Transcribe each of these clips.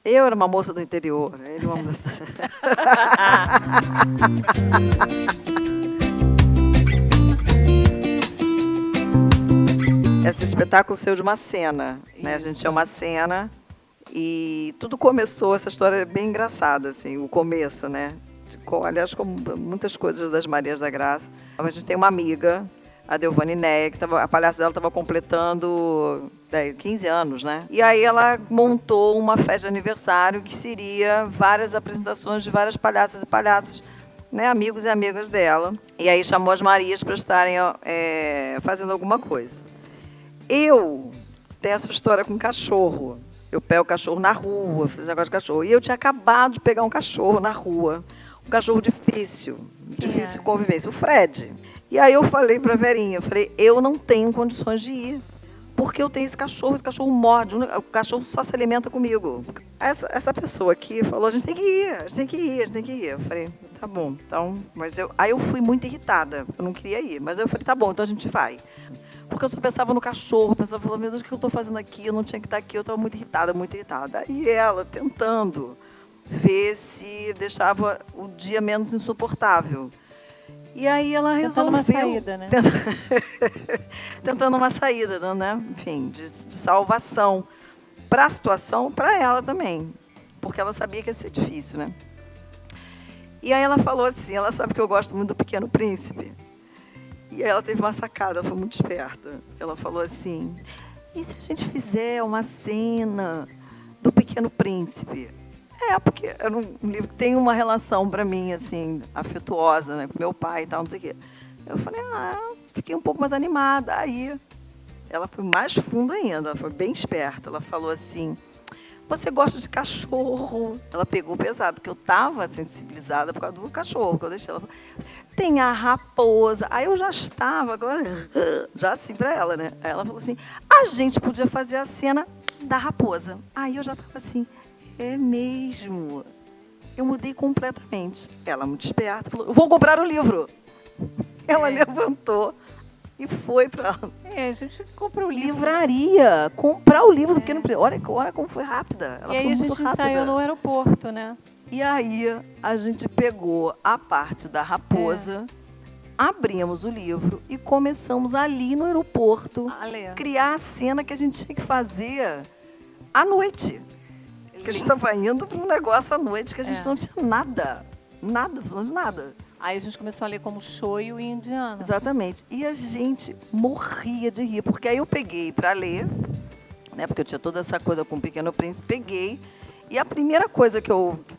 Eu era uma moça do interior, ele uma moça... Esse espetáculo saiu de uma cena, né? A gente tinha uma cena e tudo começou, essa história é bem engraçada, assim, o começo, né? Aliás, como muitas coisas das Marias da Graça. A gente tem uma amiga, a Delvane Neia, que a palhaça dela estava completando 15 anos, né? E aí ela montou uma festa de aniversário que seria várias apresentações de várias palhaças e palhaços, né, amigos e amigas dela. E aí chamou as Marias para estarem fazendo alguma coisa. Eu tenho essa história com cachorro. Eu pego o cachorro na rua, fiz negócio de cachorro. E eu tinha acabado de pegar um cachorro na rua. Um cachorro difícil de convivência, o Fred. E aí eu falei para a Verinha, eu não tenho condições de ir, porque eu tenho esse cachorro morde, o cachorro só se alimenta comigo. Essa pessoa aqui falou, a gente tem que ir. Eu falei, tá bom, então... Aí eu fui muito irritada, eu não queria ir, mas eu falei, tá bom, então a gente vai. Porque eu só pensava no cachorro, pensava, meu Deus, o que eu estou fazendo aqui? Eu não tinha que estar aqui, eu estava muito irritada. E ela tentando ver se deixava o dia menos insuportável. E aí ela resolveu... Tentando uma saída, né? Tentando uma saída, né? Enfim, de salvação para a situação, para ela também. Porque ela sabia que ia ser difícil, né? E aí ela falou assim, ela sabe que eu gosto muito do Pequeno Príncipe. E aí ela teve uma sacada, ela foi muito esperta. Ela falou assim, e se a gente fizer uma cena do Pequeno Príncipe? Porque era um livro que tem uma relação para mim, assim, afetuosa, né, com meu pai e tal, não sei o quê. Eu falei, fiquei um pouco mais animada. Aí ela foi mais fundo ainda, ela foi bem esperta. Ela falou assim, você gosta de cachorro? Ela pegou pesado, porque eu estava sensibilizada por causa do cachorro, que eu deixei. Ela falou, tem a raposa. Aí eu já estava, já assim para ela, né? Aí ela falou assim, a gente podia fazer a cena da raposa. Aí eu já estava assim, é mesmo. Eu mudei completamente. Ela, muito esperta, falou, vou comprar o livro. Ela levantou e foi para a gente comprou o livro. Livraria, comprar o livro do Pequeno Príncipe. Olha como foi rápida. Ela e aí a gente saiu no aeroporto, né? E aí a gente pegou a parte da raposa, abrimos o livro e começamos ali no aeroporto criar a cena que a gente tinha que fazer à noite. Porque a gente estava indo para um negócio à noite que a gente não tinha nada, absolutamente nada. Aí a gente começou a ler como Shoyu e Indiana. Exatamente. E a gente morria de rir, porque aí eu peguei para ler, né? Porque eu tinha toda essa coisa com o Pequeno Príncipe, peguei. E a primeira coisa que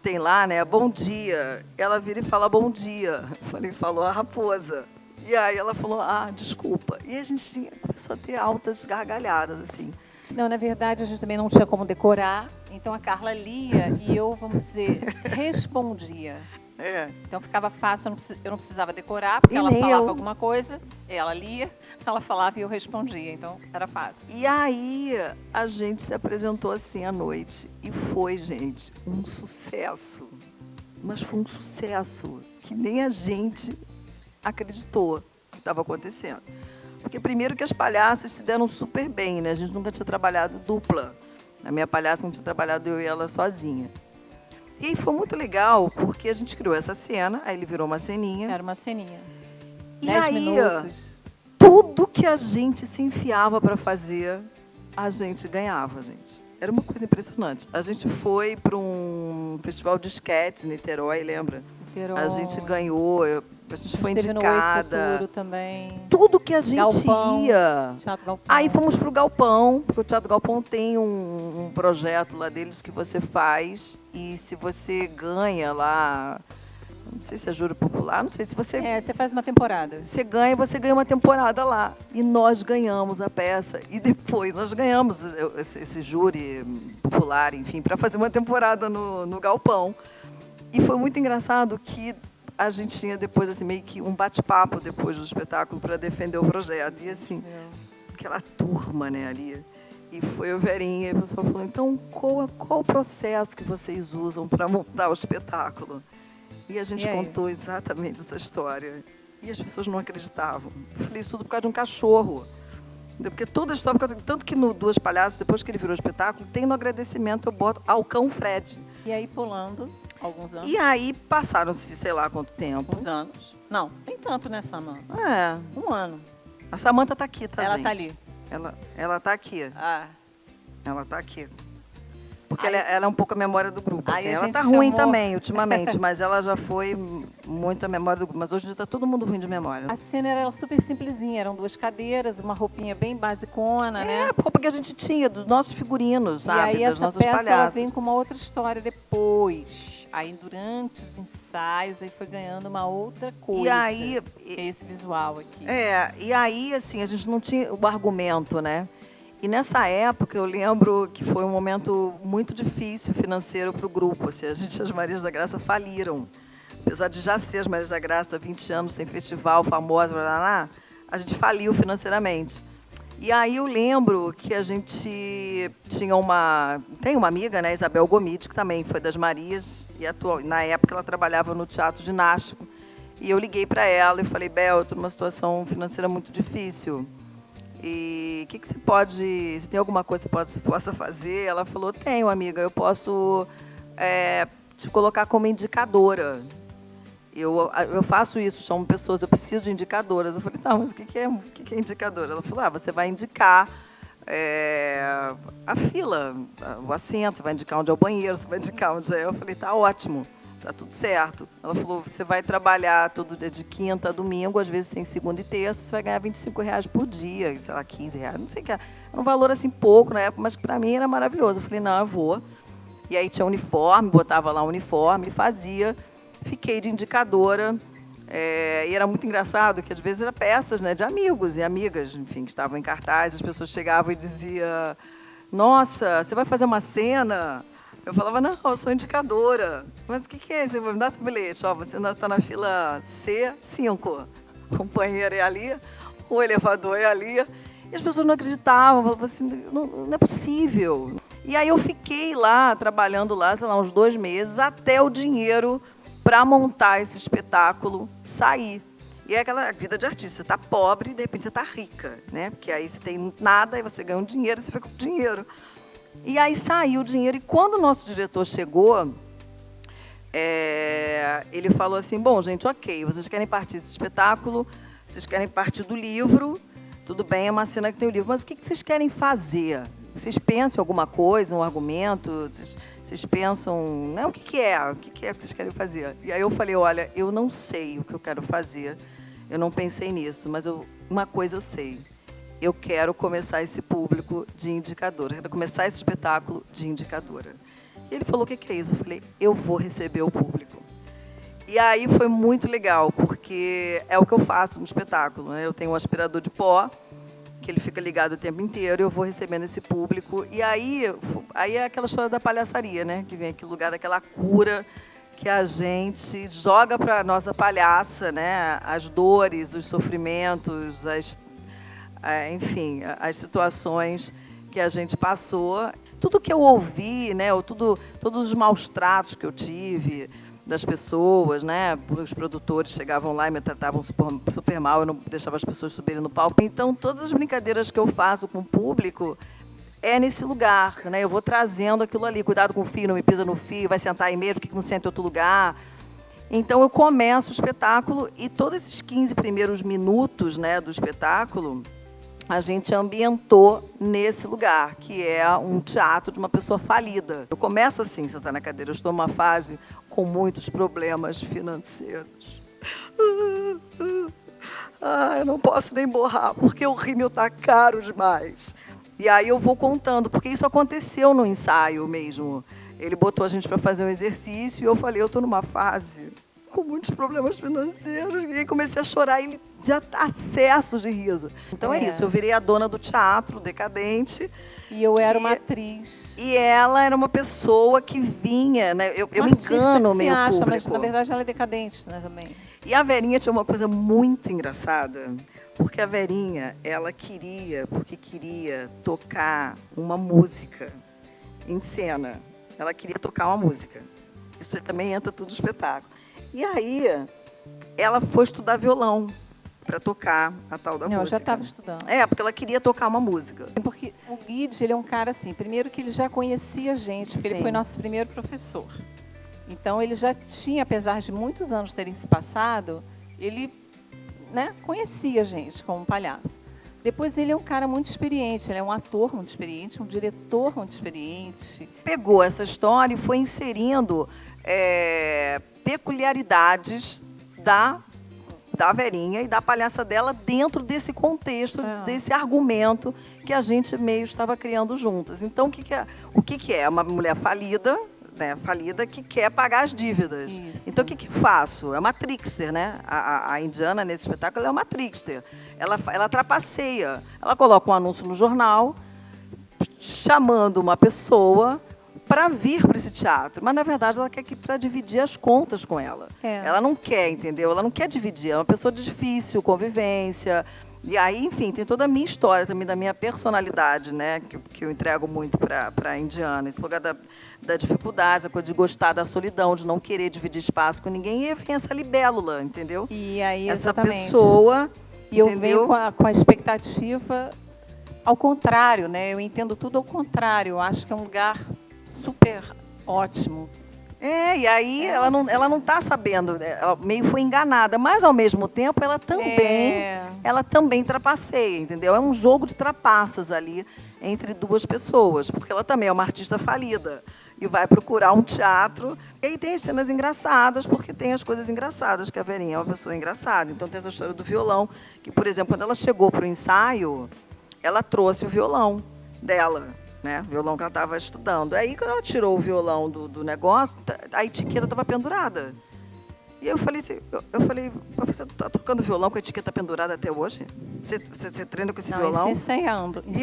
tem lá, né, bom dia. Ela vira e fala bom dia. Eu falei, falou a raposa. E aí ela falou, desculpa. E a gente começou a ter altas gargalhadas, assim. Não, na verdade, a gente também não tinha como decorar. Então a Carla lia e eu, vamos dizer, respondia. Então ficava fácil, eu não precisava decorar, porque ela falava alguma coisa, ela lia, ela falava e eu respondia, então era fácil. E aí a gente se apresentou assim à noite e foi, gente, um sucesso. Mas foi um sucesso que nem a gente acreditou que estava acontecendo. Porque primeiro que as palhaças se deram super bem, né? A gente nunca tinha trabalhado dupla. A minha palhaça não tinha trabalhado eu e ela sozinha. E aí foi muito legal, porque a gente criou essa cena, aí ele virou uma ceninha. Era uma ceninha. E 10 aí, minutos. Tudo que a gente se enfiava para fazer, a gente ganhava, gente. Era uma coisa impressionante. A gente foi para um festival de esquete em Niterói, lembra? Niterói. A gente ganhou, a gente foi esteve indicada. No Oi Futuro também. Tudo que a gente Galpão, ia. Teatro Galpão. Aí fomos para o Galpão, porque o Teatro Galpão tem um projeto lá deles que você faz e se você ganha lá, não sei se é júri popular, não sei se você... você faz uma temporada. Você ganha uma temporada lá. E nós ganhamos a peça. E depois nós ganhamos esse júri popular, enfim, para fazer uma temporada no Galpão. E foi muito engraçado que a gente tinha depois, assim, meio que um bate-papo depois do espetáculo para defender o projeto. E, assim, aquela turma, né, ali. E foi o Verinha, e a pessoa falou, então, qual o processo que vocês usam para montar o espetáculo? E a gente contou exatamente essa história. E as pessoas não acreditavam. Eu falei, isso tudo por causa de um cachorro. Porque toda a história, tanto que no Duas Palhaços, depois que ele virou espetáculo, tem no agradecimento, eu boto ao cão Fred. E aí, pulando alguns anos. E aí, passaram-se, sei lá quanto tempo. Uns anos. Não, nem tanto, né, Samanta? 1 ano. A Samanta tá aqui, tá, ela gente? Tá ali. Ela tá aqui. Ah. Ela tá aqui. Porque ela é um pouco a memória do grupo. Assim. Ela tá chamou... ruim também, ultimamente, mas ela já foi muito a memória do grupo. Mas hoje em dia tá todo mundo ruim de memória. A cena era super simplesinha, eram 2 cadeiras, uma roupinha bem basicona, né? A roupa que a gente tinha, dos nossos figurinos, sabe? E aí das essa nossas peça ela palhaças. vem com uma outra história depois. Aí durante os ensaios, aí foi ganhando uma outra coisa. E aí... Esse visual aqui. E aí, assim, a gente não tinha o argumento, né? E nessa época, eu lembro que foi um momento muito difícil financeiro para o grupo. Assim, as Marias da Graça faliram. Apesar de já ser as Marias da Graça, 20 anos, tem festival, famosa, blá, blá, blá, a gente faliu financeiramente. E aí eu lembro que a gente tem uma amiga, né, Isabel Gomide, que também foi das Marias, e na época ela trabalhava no Teatro Ginástico. E eu liguei para ela e falei, Bel, eu estou numa situação financeira muito difícil. E o que você pode... Se tem alguma coisa que você possa fazer? Ela falou, tenho, amiga, eu posso te colocar como indicadora. Eu faço isso, são pessoas, eu preciso de indicadoras. Eu falei, tá, mas o que é indicadora? Ela falou, você vai indicar a fila, o assento, você vai indicar onde é o banheiro, você vai indicar onde é... Eu falei, tá ótimo. Tá tudo certo. Ela falou, você vai trabalhar todo dia de quinta a domingo, às vezes tem segunda e terça, você vai ganhar R$25 por dia, sei lá, R$15, não sei o que. Era um valor assim pouco na época, mas para mim era maravilhoso. Eu falei, não, eu vou. E aí tinha uniforme, botava lá o uniforme, fazia, fiquei de indicadora. E era muito engraçado que às vezes eram peças, né, de amigos e amigas, enfim, que estavam em cartaz, as pessoas chegavam e diziam, nossa, você vai fazer uma cena? Eu falava, não, eu sou indicadora. Mas o que é isso? Me dá esse bilhete. Ó, você ainda está na fila C5. O banheiro é ali, o elevador é ali. E as pessoas não acreditavam, falavam assim, não é possível. E aí eu fiquei lá, trabalhando lá, sei lá, uns 2 meses, até o dinheiro para montar esse espetáculo sair. E é aquela vida de artista, você está pobre e de repente você está rica, né? Porque aí você tem nada, aí você ganha um dinheiro, você fica com dinheiro. E aí saiu o dinheiro, e quando o nosso diretor chegou, ele falou assim, bom, gente, ok, vocês querem partir desse espetáculo, vocês querem partir do livro, tudo bem, é uma cena que tem o livro, mas o que vocês querem fazer? Vocês pensam em alguma coisa, um argumento? Vocês pensam, né, o que é que vocês querem fazer? E aí eu falei, olha, eu não sei o que eu quero fazer, eu não pensei nisso, mas uma coisa eu sei. Eu quero começar esse público de indicadora, eu quero começar esse espetáculo de indicadora. E ele falou, o que é isso? Eu falei, eu vou receber o público. E aí foi muito legal, porque é o que eu faço no espetáculo, né? Eu tenho um aspirador de pó, que ele fica ligado o tempo inteiro, e eu vou recebendo esse público. E aí é aquela história da palhaçaria, né? Que vem aquele lugar daquela cura que a gente joga para a nossa palhaça, né? As dores, os sofrimentos, enfim, as situações que a gente passou. Tudo que eu ouvi, né, todos os maus tratos que eu tive das pessoas, né, os produtores chegavam lá e me tratavam super mal, eu não deixava as pessoas subirem no palco. Então, todas as brincadeiras que eu faço com o público é nesse lugar, né, eu vou trazendo aquilo ali, cuidado com o fio, não me pisa no fio, vai sentar aí mesmo, que não senta em outro lugar. Então, eu começo o espetáculo e todos esses 15 primeiros minutos, né, do espetáculo, a gente ambientou nesse lugar, que é um teatro de uma pessoa falida. Eu começo assim, você está na cadeira, eu estou numa fase com muitos problemas financeiros. Eu não posso nem borrar, porque o rímel está caro demais. E aí eu vou contando, porque isso aconteceu no ensaio mesmo. Ele botou a gente para fazer um exercício e eu falei, eu estou numa fase com muitos problemas financeiros. E aí comecei a chorar e de acessos de riso. Então é isso, eu virei a dona do teatro decadente. E eu era uma atriz. E ela era uma pessoa que vinha, né? Eu me engano o meu público. Mas na verdade ela é decadente, né, também. E a Verinha tinha uma coisa muito engraçada, porque a Verinha, ela queria tocar uma música em cena. Ela queria tocar uma música. Isso também entra tudo no espetáculo. E aí, ela foi estudar violão. para tocar a tal da música. Eu já estava estudando. Porque ela queria tocar uma música. Porque o Guide, ele é um cara assim, primeiro que ele já conhecia a gente, porque ele foi nosso primeiro professor. Então ele já tinha, apesar de muitos anos terem se passado, ele, né, conhecia a gente como palhaço. Depois ele é um cara muito experiente, ele é um ator muito experiente, um diretor muito experiente. Pegou essa história e foi inserindo peculiaridades da Verinha e da palhaça dela dentro desse contexto, desse argumento que a gente meio estava criando juntas. Então, o que é? Uma mulher falida, né, falida que quer pagar as dívidas. Isso. Então, o que eu faço? É uma trickster, né? A indiana, nesse espetáculo, é uma trickster. Ela trapaceia. Ela coloca um anúncio no jornal, chamando uma pessoa para vir para esse teatro. Mas, na verdade, ela quer para dividir as contas com ela. Ela não quer, entendeu? Ela não quer dividir. Ela é uma pessoa de difícil convivência. E aí, enfim, tem toda a minha história também, da minha personalidade, né? Que eu entrego muito para a indiana. Esse lugar da dificuldade, a coisa de gostar da solidão, de não querer dividir espaço com ninguém. E vem essa libélula, entendeu? E aí, essa exatamente. pessoa... E eu venho com a expectativa ao contrário, né? Eu entendo tudo ao contrário. Eu acho que é um lugar super ótimo. E aí ela não está sabendo, ela meio foi enganada, mas ao mesmo tempo ela também trapaceia, entendeu? É um jogo de trapaças ali entre duas pessoas, porque ela também é uma artista falida e vai procurar um teatro. E aí tem as cenas engraçadas, porque tem as coisas engraçadas, que a Verinha é uma pessoa engraçada. Então tem essa história do violão, que, por exemplo, quando ela chegou para o ensaio, ela trouxe o violão dela, né? O violão que ela estava estudando. Aí, quando ela tirou o violão do negócio, a etiqueta estava pendurada. E eu falei assim, você está tocando violão com a etiqueta pendurada até hoje? Você treina com esse violão? Ensaiando, né?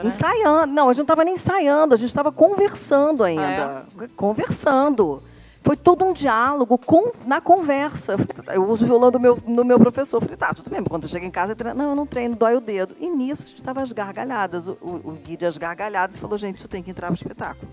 Ensaiando. Não, a gente não estava nem ensaiando, a gente estava conversando ainda. Conversando. Foi todo um diálogo na conversa. Eu uso o violão do meu professor. Eu falei, tá, tudo bem. Quando eu chego em casa, eu treino. Não, eu não treino, dói o dedo. E nisso, a gente estava às gargalhadas. O Guide às gargalhadas falou, gente, isso tem que entrar no espetáculo.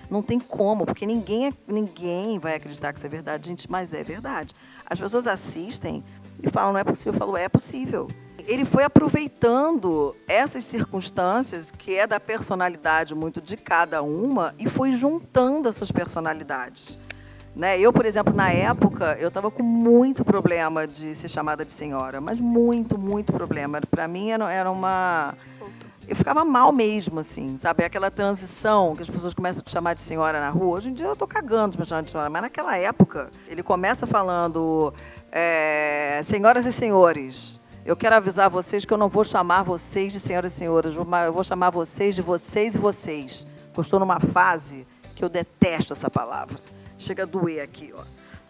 Não tem como, porque ninguém vai acreditar que isso é verdade, gente, mas é verdade. As pessoas assistem e falam, não é possível. Eu falo, é possível. Ele foi aproveitando essas circunstâncias, que é da personalidade muito de cada uma, e foi juntando essas personalidades. Né? Eu, por exemplo, na época, eu estava com muito problema de ser chamada de senhora, mas muito, muito problema. Para mim, era uma... Eu ficava mal mesmo, assim, sabe? Aquela transição que as pessoas começam a te chamar de senhora na rua. Hoje em dia eu estou cagando de me chamar de senhora, mas naquela época, ele começa falando, senhoras e senhores, eu quero avisar vocês que eu não vou chamar vocês de senhoras e senhores, eu vou chamar vocês de vocês e vocês. Eu estou numa fase que eu detesto essa palavra. Chega a doer aqui, ó.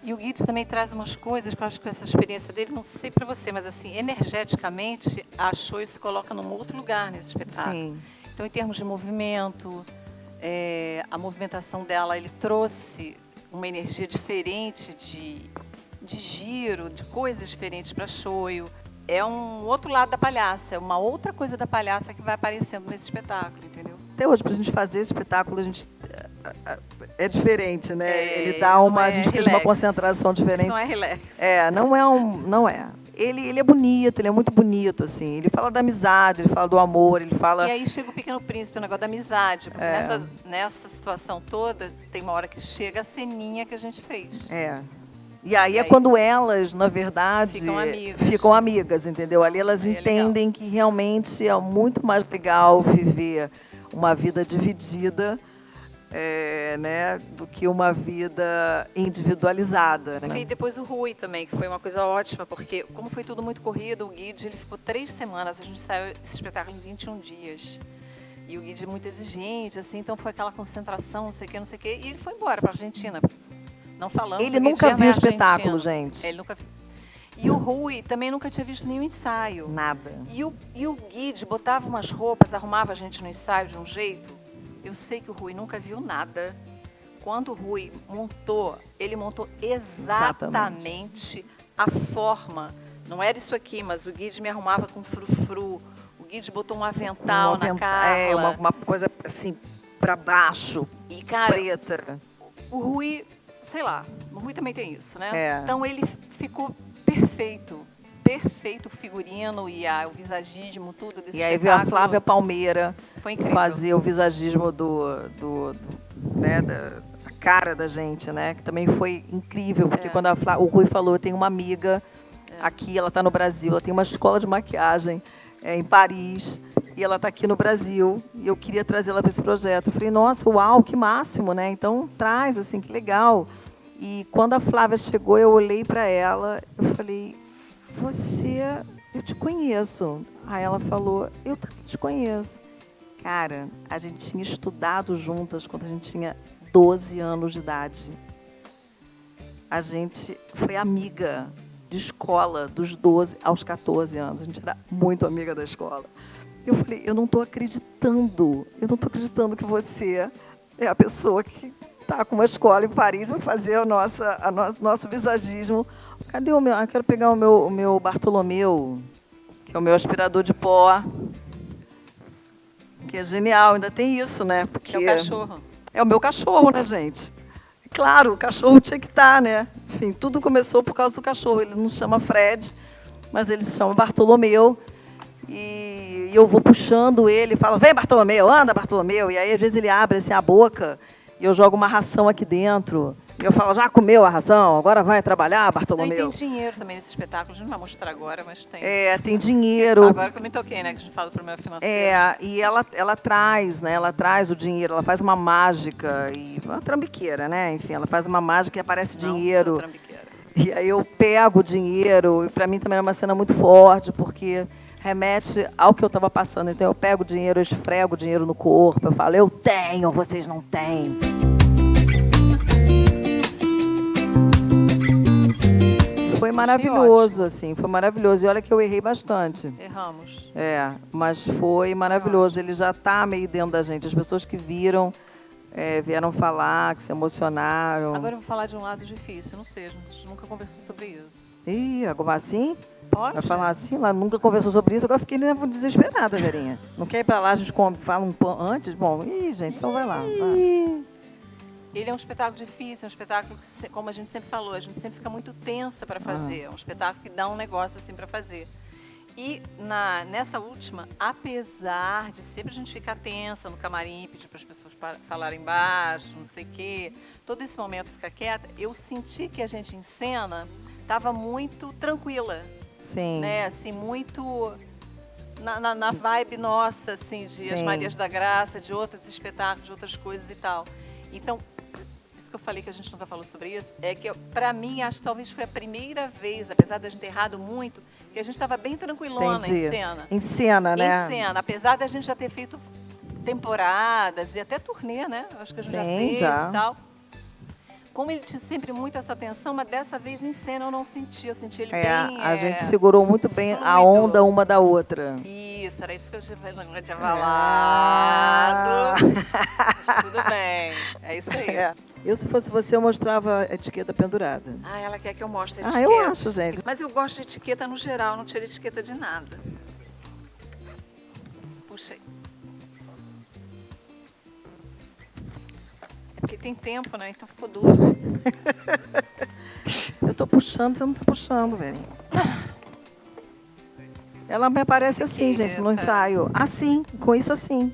E o Guide também traz umas coisas que eu acho que essa experiência dele, não sei para você, mas assim, energeticamente, a Show se coloca num outro lugar nesse espetáculo. Sim. Então, em termos de movimento, a movimentação dela, ele trouxe uma energia diferente de giro, de coisas diferentes para a Show. É um outro lado da palhaça, é uma outra coisa da palhaça que vai aparecendo nesse espetáculo, entendeu? Até hoje, para a gente fazer esse espetáculo, a gente... É diferente, né? Ele dá uma... a gente precisa de uma concentração diferente. Não é relax. Não é. Ele é bonito, ele é muito bonito, assim. Ele fala da amizade, ele fala do amor, ele fala... E aí chega o Pequeno Príncipe, o negócio da amizade. Porque nessa situação toda, tem uma hora que chega a ceninha que a gente fez. E aí é quando elas, na verdade, ficam amigas, entendeu? Ali elas entendem que realmente é muito mais legal viver uma vida dividida, né, do que uma vida individualizada. Né? E depois o Rui também, que foi uma coisa ótima, porque como foi tudo muito corrido, o Guide ele ficou 3 semanas, a gente saiu esse espetáculo em 21 dias. E o Guide é muito exigente, assim, então foi aquela concentração, não sei o que, e ele foi embora para a Argentina. Não falamos. Ele nunca viu o espetáculo, gente. Ele nunca viu. E o Rui também nunca tinha visto nenhum ensaio. Nada. E o Guide botava umas roupas, arrumava a gente no ensaio de um jeito. Eu sei que o Rui nunca viu nada. Quando o Rui montou, ele montou exatamente a forma. Não era isso aqui, mas o Guide me arrumava com frufru. O Guide botou um avental na Carla. Uma coisa assim, pra baixo, e, cara, preta. O Rui, sei lá, o Rui também tem isso, né? Então ele ficou perfeito. perfeito o figurino e o visagismo, tudo desse E aí veio a Flávia Palmeira fazer o visagismo né, da cara da gente, né? Que também foi incrível, porque quando o Rui falou, eu tenho uma amiga aqui, ela está no Brasil, ela tem uma escola de maquiagem em Paris, e ela está aqui no Brasil, e eu queria trazê-la para esse projeto. Eu falei, nossa, uau, que máximo, né? Então traz, assim, que legal. E quando a Flávia chegou, eu olhei para ela, eu falei, eu te conheço. Aí ela falou, eu também te conheço. Cara, a gente tinha estudado juntas quando a gente tinha 12 anos de idade. A gente foi amiga de escola dos 12 aos 14 anos. A gente era muito amiga da escola. Eu falei, eu não estou acreditando que você é a pessoa que está com uma escola em Paris, vai fazer nosso visagismo. Cadê o meu? Eu quero pegar o meu Bartolomeu, que é o meu aspirador de pó, que é genial, ainda tem isso, né? Porque é o cachorro. É o meu cachorro, né, gente? Claro, o cachorro tinha que estar, né? Enfim, tudo começou por causa do cachorro. Ele não se chama Fred, mas ele se chama Bartolomeu. E eu vou puxando ele, falo, vem Bartolomeu, anda Bartolomeu. E aí, às vezes, ele abre assim a boca e eu jogo uma ração aqui dentro. E eu falo, já comeu a ração, agora vai trabalhar, Bartolomeu. Não, e tem dinheiro também nesse espetáculo, a gente não vai mostrar agora, mas tem. Tem dinheiro. Agora que eu me toquei, né, que a gente fala do problema financeiro. E ela traz, né, ela traz o dinheiro, ela faz uma mágica, e uma trambiqueira, né, enfim, ela faz uma mágica e aparece dinheiro. Nossa, trambiqueira. E aí eu pego o dinheiro, e para mim também é uma cena muito forte, porque remete ao que eu estava passando. Então eu pego o dinheiro, eu esfrego o dinheiro no corpo, eu falo, eu tenho, vocês não têm. Foi maravilhoso, assim, foi maravilhoso. E olha que eu errei bastante. Erramos. Mas foi maravilhoso. Ele já está meio dentro da gente. As pessoas que viram, vieram falar, que se emocionaram. Agora eu vou falar de um lado difícil, não sei, a gente nunca conversou sobre isso. Ih, agora assim? Pode? Vai falar assim, lá nunca conversou sobre isso, agora fiquei desesperada, Verinha. Não quer ir para lá, a gente fala um pouco antes? Bom, gente, então vai lá. Vai. Ele é um espetáculo difícil, é um espetáculo que, como a gente sempre falou, a gente sempre fica muito tensa para fazer. É um espetáculo que dá um negócio assim para fazer. E nessa última, apesar de sempre a gente ficar tensa no camarim, pedir para as pessoas falarem baixo, não sei o quê, todo esse momento ficar quieta, eu senti que a gente em cena estava muito tranquila. Sim. Né? Assim, muito na vibe nossa, assim, de As Marias da Graça, de outros espetáculos, de outras coisas e tal. Então, isso que eu falei que a gente nunca falou sobre isso, é que, para mim, acho que talvez foi a primeira vez, apesar da gente ter errado muito, que a gente estava bem tranquilona em cena. Em cena, né? Em cena, apesar da gente já ter feito temporadas e até turnê, né? Acho que a gente já fez e tal. Como ele tinha sempre muito essa atenção, mas dessa vez em cena eu não senti. Eu senti ele bem... A gente segurou muito bem a onda uma da outra. Isso, era isso que eu tinha falado. Tudo bem, é isso aí. Eu, se fosse você, eu mostrava a etiqueta pendurada. Ela quer que eu mostre a etiqueta. Eu acho, gente. Mas eu gosto de etiqueta no geral, não tiro etiqueta de nada. Puxei. Porque tem tempo, né? Então ficou duro. Eu tô puxando, você não tá puxando, velho. Ela me aparece assim, gente, no ensaio. Assim, com isso assim.